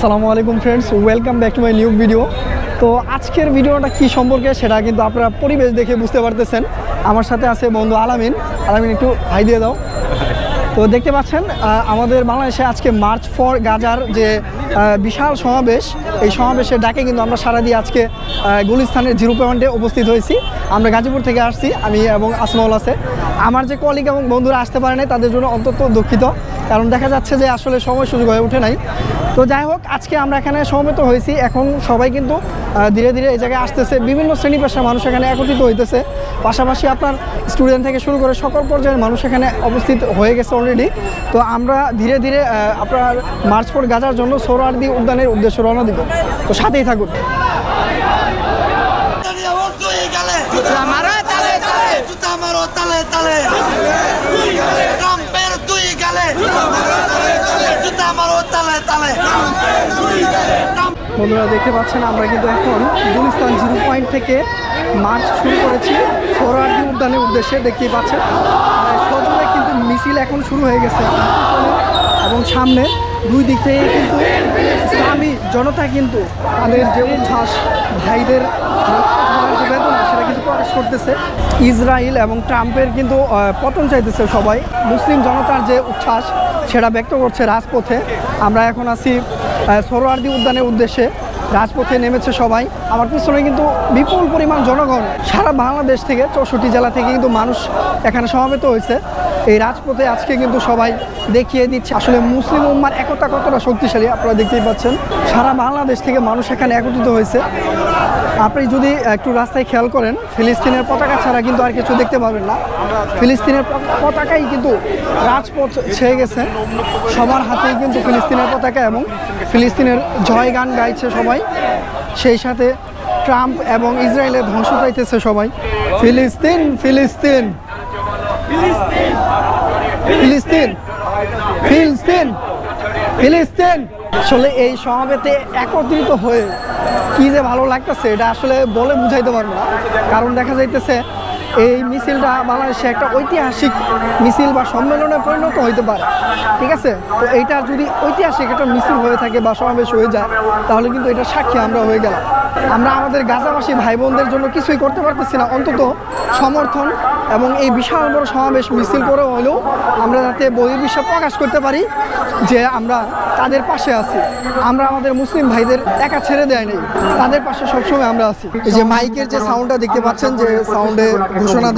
আসসালামু আলাইকুম friends, welcome back to my new video. তো আজকের ভিডিওটা কি সম্পর্কে সেটা কিন্তু আপনারা পরিবেশ দেখে বুঝতে পারতেছেন। আমার সাথে আছে বন্ধু আলামিন। আলামিন একটু হাই দিয়ে দাও। তো দেখতে পাচ্ছেন আমাদের বাংলাদেশে আজকে মার্চ ফর গাজার যে বিশাল সমাবেশ, এই সমাবেশের ডাকে কিন্তু আমরা সারা দিয়ে আজকে গুলিস্তানের জিরো পয়েন্টে উপস্থিত হয়েছি। আমরা গাজীপুর থেকে আসছি, আমি এবং আসমাউল আছে। আমার যে কলিগ এবং বন্ধুরা আসতে পারে নাই তাদের জন্য অন্তত দুঃখিত, কারণ দেখা যাচ্ছে যে আসলে সময় সুযোগ হয়ে ওঠে নাই। তো যাই হোক, আজকে আমরা এখানে সমবেত হয়েছি। এখন সবাই কিন্তু ধীরে ধীরে এই জায়গায় আসতেছে, বিভিন্ন শ্রেণী পেশার মানুষ এখানে একত্রিত হইতেছে। পাশাপাশি আপনার স্টুডেন্ট থেকে শুরু করে সকল পর্যায়ের মানুষ এখানে উপস্থিত হয়ে গেছে অলরেডি। তো আমরা ধীরে ধীরে আপনার মার্চ ফর গাজার জন্য সোহরাওয়ার্দী উদ্যানের উদ্দেশ্যে রওনা দিব। তো সাথেই থাকুন। বন্ধুরা দেখতে পাচ্ছেন আমরা কিন্তু এখন গুলিস্তান জিরো পয়েন্ট থেকে মার্চ শুরু করেছি সোহরাওয়ার্দী উদ্যানের উদ্দেশ্যে। দেখতেই পাচ্ছেন সজোরে কিন্তু মিছিল এখন শুরু হয়ে গেছে এবং সামনে দুই দিক থেকে কিন্তু ইসলামী জনতা কিন্তু তাদের যে উচ্ছ্বাস, ভাইদের যে বেদনা সেটা কিন্তু প্রকাশ করতেছে। ইসরায়েল এবং ট্রাম্পের কিন্তু পতন চাইতেছে সবাই। মুসলিম জনতার যে উচ্ছ্বাস সেটা ব্যক্ত করছে রাজপথে। আমরা এখন আছি সোহরাওয়ার্দী উদ্যানের উদ্দেশ্যে, রাজপথে নেমেছে সবাই। আমার পিছনে কিন্তু বিপুল পরিমাণ জনগণ সারা বাংলাদেশ থেকে 64 জেলা থেকে কিন্তু মানুষ এখানে সমবেত হয়েছে। এই রাজপথে আজকে কিন্তু সবাই দেখিয়ে দিচ্ছে আসলে মুসলিম উম্মার একতা কতটা শক্তিশালী। আপনারা দেখতেই পাচ্ছেন সারা বাংলাদেশ থেকে মানুষ এখানে একত্রিত হয়েছে। আপনি যদি একটু রাস্তায় খেয়াল করেন, ফিলিস্তিনের পতাকা ছাড়া কিন্তু আর কিছু দেখতে পাবেন না। ফিলিস্তিনের পতাকাই কিন্তু রাজপথ ছেয়ে গেছে, সবার হাতেই কিন্তু ফিলিস্তিনের পতাকা এবং ফিলিস্তিনের জয় গান গাইছে সবাই। সেই সাথে ট্রাম্প এবং ইসরায়েলের ধ্বংস চাইতেছে সবাই। ফিলিস্তিন ফিলিস্তিন ফিলিস্তিন ফিলিস্তিন ফিলিস্তিন। আসলে এই সমাবেশে একত্রিত হয়ে কি যে ভালো লাগতেছে এটা আসলে বলে বুঝাইতে পারবো না। কারণ দেখা যাইতেছে এই মিছিলটা বাংলাদেশে একটা ঐতিহাসিক মিছিল বা সম্মেলনে পরিণত হইতে পারে, ঠিক আছে? তো এইটা যদি ঐতিহাসিক একটা মিছিল হয়ে থাকে বা সমাবেশ হয়ে যায়, তাহলে কিন্তু এটা সাক্ষী আমরা হয়ে গেলাম। আমরা আমাদের গাজাবাসী ভাই বোনদের জন্য কিছুই করতে পারতেছি না, অন্তত সমর্থন এবং এই বিশাল বড় সমাবেশ মিছিল করে হলেও আমরা যাতে বহির্বিশ্বে প্রকাশ করতে পারি যে আমরা তাদের পাশে আছি। আমরা আমাদের মুসলিম ভাইদের একা ছেড়ে দেয় নেই, তাদের পাশে সবসময় আমরা আছি। এই যে মাইকের যে সাউন্ডটা দেখতে পাচ্ছেন, যে সাউন্ডে ঘোষণা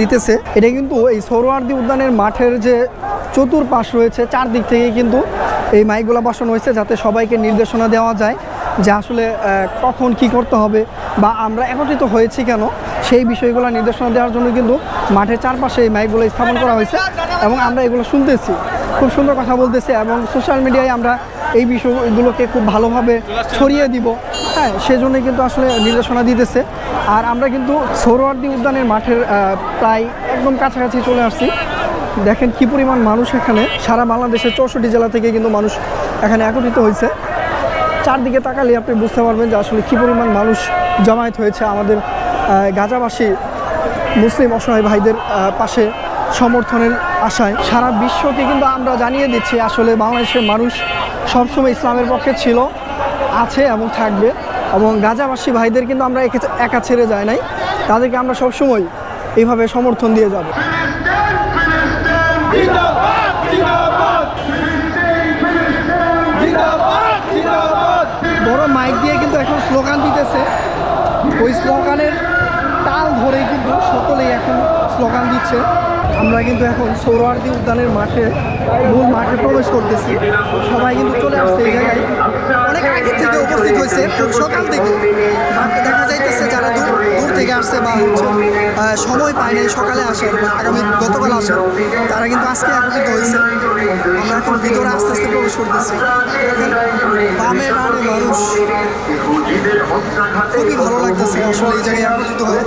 দিতেছে, এটা কিন্তু এই সোহরাওয়ার্দী উদ্যানের মাঠের যে চতুর্পাশ রয়েছে চারদিক থেকে কিন্তু এই মাইকগুলো বসানো হয়েছে, যাতে সবাইকে নির্দেশনা দেওয়া যায় যে আসলে কখন কি করতে হবে বা আমরা একত্রিত হয়েছি কেন, সেই বিষয়গুলো নির্দেশনা দেওয়ার জন্য কিন্তু মাঠের চারপাশে এই মাইকগুলো স্থাপন করা হয়েছে এবং আমরা এগুলো শুনতেছি, খুব সুন্দর কথা বলতেছি এবং সোশ্যাল মিডিয়ায় আমরা এই বিষয়গুলোকে খুব ভালোভাবে ছড়িয়ে দিব। হ্যাঁ, সেজন্যই কিন্তু আসলে নির্দেশনা দিতেছে। আর আমরা কিন্তু সোহরাওয়ার্দী উদ্যানের মাঠের প্রায় একদম কাছাকাছি চলে আসছি। দেখেন কি পরিমাণ মানুষ এখানে, সারা বাংলাদেশের 64 জেলা থেকে কিন্তু মানুষ এখানে একত্রিত হয়েছে। চারদিকে তাকালে আপনি বুঝতে পারবেন যে আসলে কী পরিমাণ মানুষ জমায়েত হয়েছে আমাদের গাজাবাসী মুসলিম অসহায় ভাইদের পাশে সমর্থনের আশায়। সারা বিশ্বকে কিন্তু আমরা জানিয়ে দিচ্ছি আসলে বাংলাদেশের মানুষ সবসময় ইসলামের পক্ষে ছিল, আছে এবং থাকবে। এবং গাজাবাসী ভাইদের কিন্তু আমরা একা ছেড়ে যায় নাই, তাদেরকে আমরা সবসময় এইভাবে সমর্থন দিয়ে যাব। বড় মাইক দিয়ে কিন্তু এখন স্লোগান দিতেছে, ওই স্লোগানের তাল ধরে কিন্তু সকলেই এখন স্লোগান দিচ্ছে। আমরা কিন্তু এখন সোহরাওয়ার্দী উদ্যানের মূল মাঠে প্রবেশ করতেছি। সবাই কিন্তু চলে আসছে এই জায়গায়, অনেক আগে থেকে উপস্থিত হয়েছে, খুব সকাল থেকে। দেখা যাইতেছে যারা দূর থেকে আসছে বা সময় পায় নাই সকালে আসার বা গতকাল আসার, তারা কিন্তু আজকে একত্রিত হয়েছে। আমরা এখন ভিতরে আস্তে আস্তে প্রবেশ করতেছি। বামে ডানে মানুষ, খুবই ভালো লাগতেছে আসলে এই জায়গায় একত্রিত হয়ে।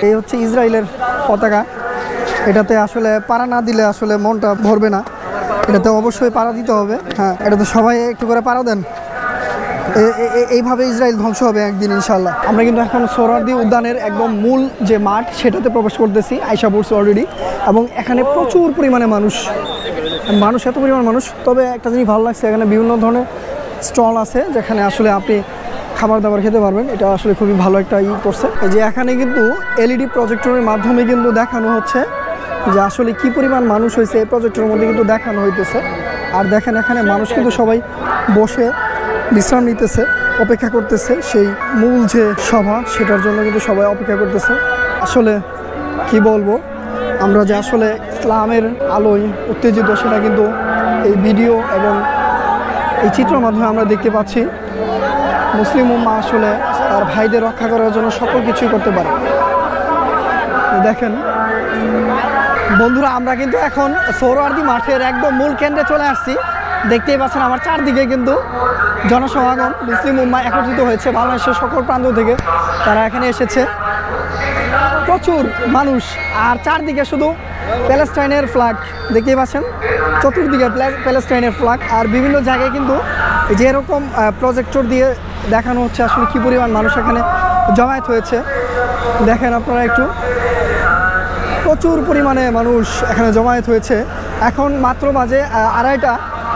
এই হচ্ছে ইসরায়েলের পতাকা, এটাতে আসলে পাড়া না দিলে আসলে মনটা ভরবে না, এটাতে অবশ্যই পাড়া দিতে হবে। হ্যাঁ, এটাতে সবাই একটু করে পাড়া দেন। এইভাবে ইসরায়েল ধ্বংস হবে একদিন ইনশাল্লাহ। আমরা কিন্তু এখন সোহরাওয়ার্দী উদ্যানের একদম মূল যে মাঠ সেটাতে প্রবেশ করতেছি, আইসা পড়ছি অলরেডি। এবং এখানে প্রচুর পরিমাণে মানুষ, এত পরিমাণ মানুষ। তবে একটা জিনিস ভালো লাগছে, এখানে বিভিন্ন ধরনের স্টল আছে যেখানে আসলে আপনি খাবার দাবার খেতে পারবেন। এটা আসলে খুবই ভালো একটা করছে। এই যে এখানে কিন্তু এলইডি প্রজেক্টরের মাধ্যমে কিন্তু দেখানো হচ্ছে যে আসলে কি পরিমাণ মানুষ হয়েছে, এই প্রজেক্টরের মধ্যে কিন্তু দেখানো হইতেছে। আর দেখেন এখানে মানুষ কিন্তু সবাই বসে বিশ্রাম নিতেছে, অপেক্ষা করতেছে সেই মূল যে সভা সেটার জন্য কিন্তু সবাই অপেক্ষা করতেছে। আসলে কি বলবো, আমরা যে আসলে ইসলামের আলোয় উত্তেজিত সেটা কিন্তু এই ভিডিও এবং এই চিত্রের মাধ্যমে আমরা দেখতে পাচ্ছি। মুসলিম উম্মাহ আসলে তার ভাইদের রক্ষা করার জন্য সকল কিছুই করতে পারে। দেখেন বন্ধুরা, আমরা কিন্তু এখন সোহরাওয়ার্দী মাঠের একদম মূল কেন্দ্রে চলে আসছি। দেখতেই পাচ্ছেন আমার চারদিকে কিন্তু জনসমাগম, মুসলিম উম্মাহ একত্রিত হয়েছে বাংলাদেশের সকল প্রান্ত থেকে তারা এখানে এসেছে। প্রচুর মানুষ, আর চারদিকে শুধু প্যালেস্টাইনের ফ্ল্যাগ দেখতেই পাচ্ছেন, চতুর্দিকে প্যালেস্টাইনের ফ্ল্যাগ। আর বিভিন্ন জায়গায় কিন্তু যে এরকম প্রজেক্টর দিয়ে দেখানো হচ্ছে আসলে কী পরিমাণ মানুষ এখানে জমায়েত হয়েছে। দেখেন আপনারা একটু, প্রচুর পরিমাণে মানুষ এখানে জমায়েত হয়েছে। এখন মাত্র বাজে 2:30,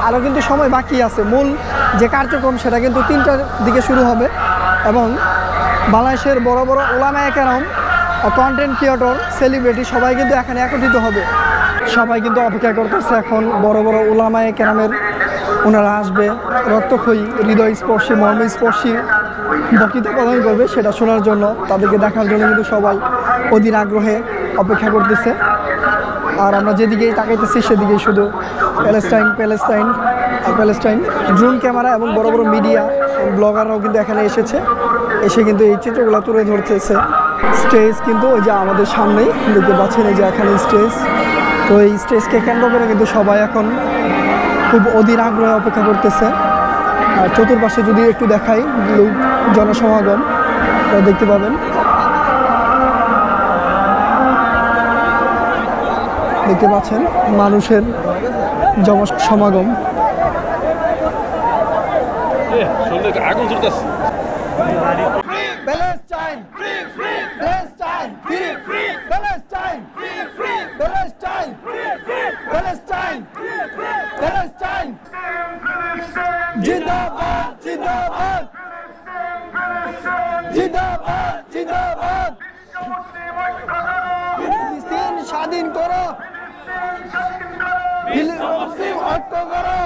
আরও কিন্তু সময় বাকি আছে। মূল যে কার্যক্রম সেটা কিন্তু 3টার দিকে শুরু হবে এবং বাংলাদেশের বড় বড় উলামায়ে কেরাম, কন্টেন্ট ক্রিয়েটর, সেলিব্রিটি সবাই কিন্তু এখানে একত্রিত হবে। সবাই কিন্তু অপেক্ষা করতেছে এখন বড় বড় উলামায়ে কেরামের, ওনারা আসবে, রক্তক্ষয়ী, হৃদয়স্পর্শী, মর্মস্পর্শী বক্তৃতা প্রদান করবে, সেটা শোনার জন্য, তাদেরকে দেখার জন্য কিন্তু সবাই অধীর আগ্রহে অপেক্ষা করতেছে। আর আমরা যেদিকেই তাকাইতেছি সেদিকেই শুধু প্যালেস্টাইন, প্যালেস্টাইন আর প্যালেস্টাইন। ড্রোন ক্যামেরা এবং বড় বড় মিডিয়া ব্লগাররাও কিন্তু এখানে এসে কিন্তু এই চিত্রগুলো তুলে ধরতেছে। স্টেজ কিন্তু ওই যে আমাদের সামনেই দেখতে পাচ্ছেন, এই যে এখানে স্টেজ। তো এই স্টেজকে কেন্দ্র করে কিন্তু সবাই এখন খুব অধীর আগ্রহে অপেক্ষা করতেছে। আর চতুর্পাশে যদি একটু দেখাই লোক জনসমাগম দেখতে পাবেন, দেখতে পাচ্ছেন মানুষের সমাগম। Palestine, free, free, Palestine, free, free, Palestine, free, free, Palestine, free, free, Palestine, free, free, Palestine, Jindabad, Jindabad, Jindabad, Jindabad, ফিলিস্তিন স্বাধীন করো, ফিলিস্তিন ঐক্য করো,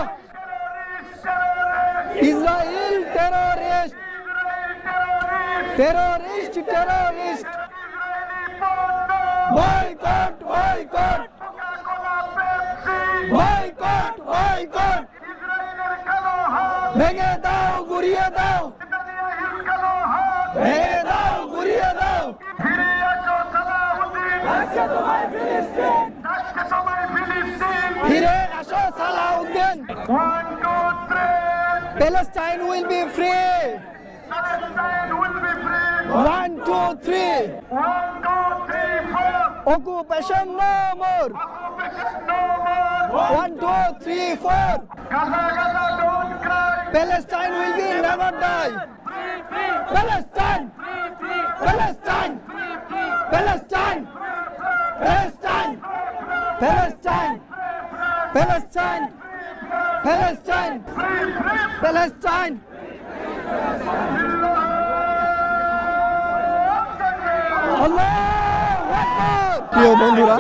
Israel terrorist, terrorist, terrorist, boycott, boycott, boycott, boycott, ভেঙে দাও, গুড়িয়ে দাও, ভেঙে দাও, গুড়িয়ে দাও, ফিরে আসো Salauddin. Palestine will be free. 1, 2, 3. Occupation no more. 1, 2, 3, 4. Palestine will be never die. Palestine, Palestine, Palestine, Palestine, Palestine, Palestine, Palestine, Palestine. প্রিয় বন্ধুরা,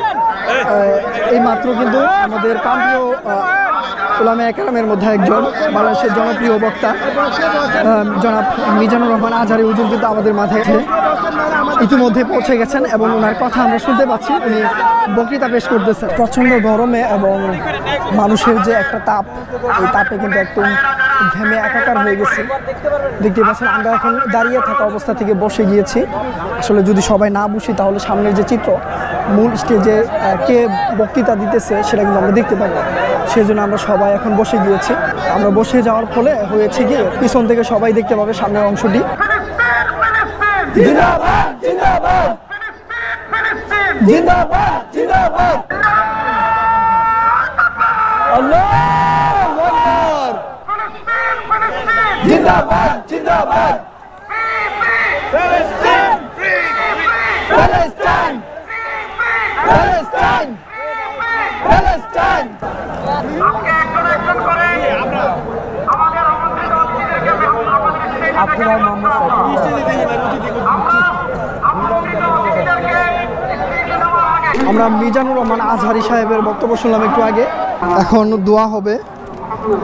এই মাত্র কিন্তু আমাদের প্রান্তীয় উলামায়ে কেরামের মধ্যে একজন, বাংলাদেশের জনপ্রিয় বক্তা জনাব মিজানুর রহমান আজহারী হুজুর কিন্তু আমাদের মাঝে ইতিমধ্যে পৌঁছে গেছেন এবং ওনার কথা আমরা শুনতে পাচ্ছি। উনি বক্তৃতা পেশ করতেছেন। প্রচণ্ড গরমে এবং মানুষের যে একটা তাপ, এই তাপে কিন্তু একদম ঘেমে একাকার হয়ে গেছে। দেখতে পাচ্ছেন আমরা এখন দাঁড়িয়ে থাকা অবস্থা থেকে বসে গিয়েছি। আসলে যদি সবাই না বসি তাহলে সামনের যে চিত্র, মূল স্টেজে কে বক্তৃতা দিতেছে সেটা কিন্তু আমরা দেখতে পাবো। সেজন্য আমরা সবাই এখন বসে গিয়েছি। আমরা বসে যাওয়ার ফলে হয়েছে কি পিছন থেকে সবাই দেখতে পাবে সামনের অংশটি। জিন্দাবাদ, জিন্দাবাদ, জিন্দাবাদ, জিন্দাবাদ, আল্লাহু আকবার, জিন্দাবাদ, জিন্দাবাদ Palestine Palestine Palestine Palestine Abdullah Mohammad আমরা মিজানুর রহমান আজহারি সাহেবের বক্তব্য শুনলাম একটু আগে। এখন দোয়া হবে।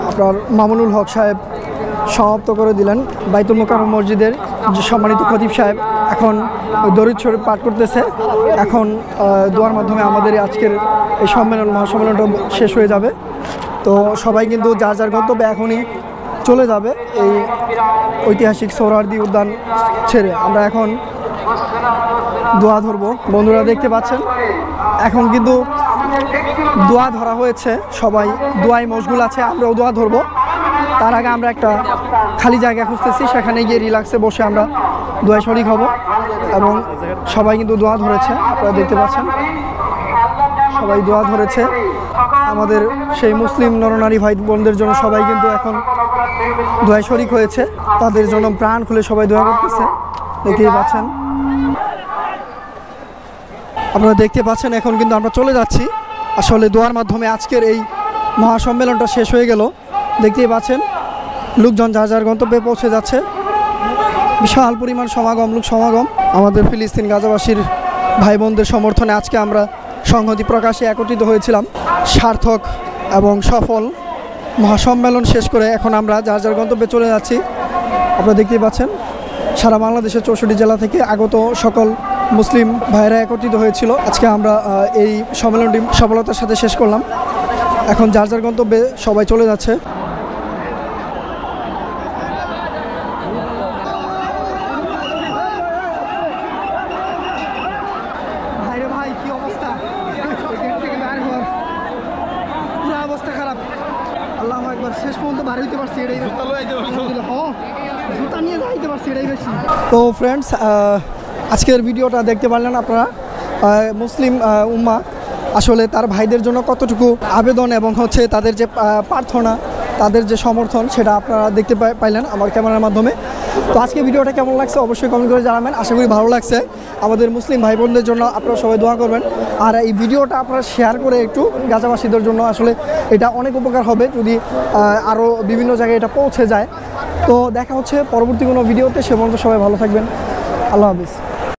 আপনার মামুনুল হক সাহেব সমাপ্ত করে দিলেন। বাইতুল মোকাররম মসজিদের যে সম্মানিত খতিব সাহেব এখন দরুদ শরীফ পাঠ করতেছে। এখন দোয়ার মাধ্যমে আমাদের আজকের এই মহাসম্মেলনটা শেষ হয়ে যাবে। তো সবাই কিন্তু যার যার গন্তব্যে এখনই চলে যাবে এই ঐতিহাসিক সোহরাওয়ার্দী উদ্যান ছেড়ে। আমরা এখন দোয়া ধরবো। বন্ধুরা দেখতে পাচ্ছেন এখন কিন্তু দোয়া ধরা হয়েছে, সবাই দোয়ায় মশগুল আছে। আমরাও দোয়া ধরবো। তার আগে আমরা একটা খালি জায়গা খুঁজতেছি, সেখানে গিয়ে রিল্যাক্সে বসে আমরা দোয়ায় শরিক হব। এবং সবাই কিন্তু দোয়া ধরেছে, আপনারা দেখতে পাচ্ছেন সবাই দোয়া ধরেছে। আমাদের সেই মুসলিম নরনারী ভাই বোনদের জন্য সবাই কিন্তু এখন দোয়ায় শরিক হয়েছে। তাদের জন্য প্রাণ খুলে সবাই দোয়া করতেছে, দেখতেই পাচ্ছেন। আপনারা দেখতে পাচ্ছেন এখন কিন্তু আমরা চলে যাচ্ছি। আসলে দোয়ার মাধ্যমে আজকের এই মহাসম্মেলনটা শেষ হয়ে গেল। দেখতেই পাচ্ছেন লোকজন যার যার গন্তব্যে পৌঁছে যাচ্ছে। বিশাল পরিমাণ লোক সমাগম। আমাদের ফিলিস্তিন গাজাবাসীর ভাই বোনদের সমর্থনে আজকে আমরা সংহতি প্রকাশে একত্রিত হয়েছিলাম। সার্থক এবং সফল মহাসম্মেলন শেষ করে এখন আমরা যার যার গন্তব্যে চলে যাচ্ছি। আপনারা দেখতেই পাচ্ছেন সারা বাংলাদেশের 64 জেলা থেকে আগত সকল মুসলিম ভাইরা একত্রিত হয়েছিল। আজকে আমরা এই সম্মেলনটি সফলতার সাথে শেষ করলাম। এখন যার যার গন্তব্যে সবাই চলে যাচ্ছে। ভাই কি অবস্থা, পুরো অবস্থা খারাপ। আল্লাহু আকবার, শেষ পর্যন্ত বার হইতে পারছি, এটাই জুতা নিয়ে যাইতে পারছি, এটাই বেশি। তো ফ্রেন্ডস, আজকের ভিডিওটা দেখতে পারলেন আপনারা। মুসলিম উম্মাহ আসলে তার ভাইদের জন্য কতটুকু আবেদন এবং হচ্ছে তাদের যে প্রার্থনা, তাদের যে সমর্থন, সেটা আপনারা দেখতে পাইলেন আমার ক্যামেরার মাধ্যমে। তো আজকে ভিডিওটা কেমন লাগছে অবশ্যই কমেন্ট করে জানাবেন। আশা করি ভালো লাগছে। আমাদের মুসলিম ভাই বোনদের জন্য আপনারা সবাই দোয়া করবেন। আর এই ভিডিওটা আপনারা শেয়ার করে একটু গাজাবাসীদের জন্য, আসলে এটা অনেক উপকার হবে যদি আরও বিভিন্ন জায়গায় এটা পৌঁছে যায়। তো দেখা হচ্ছে পরবর্তী কোনো ভিডিওতে। সে পর্যন্ত সবাই ভালো থাকবেন। আল্লাহ হাফিজ।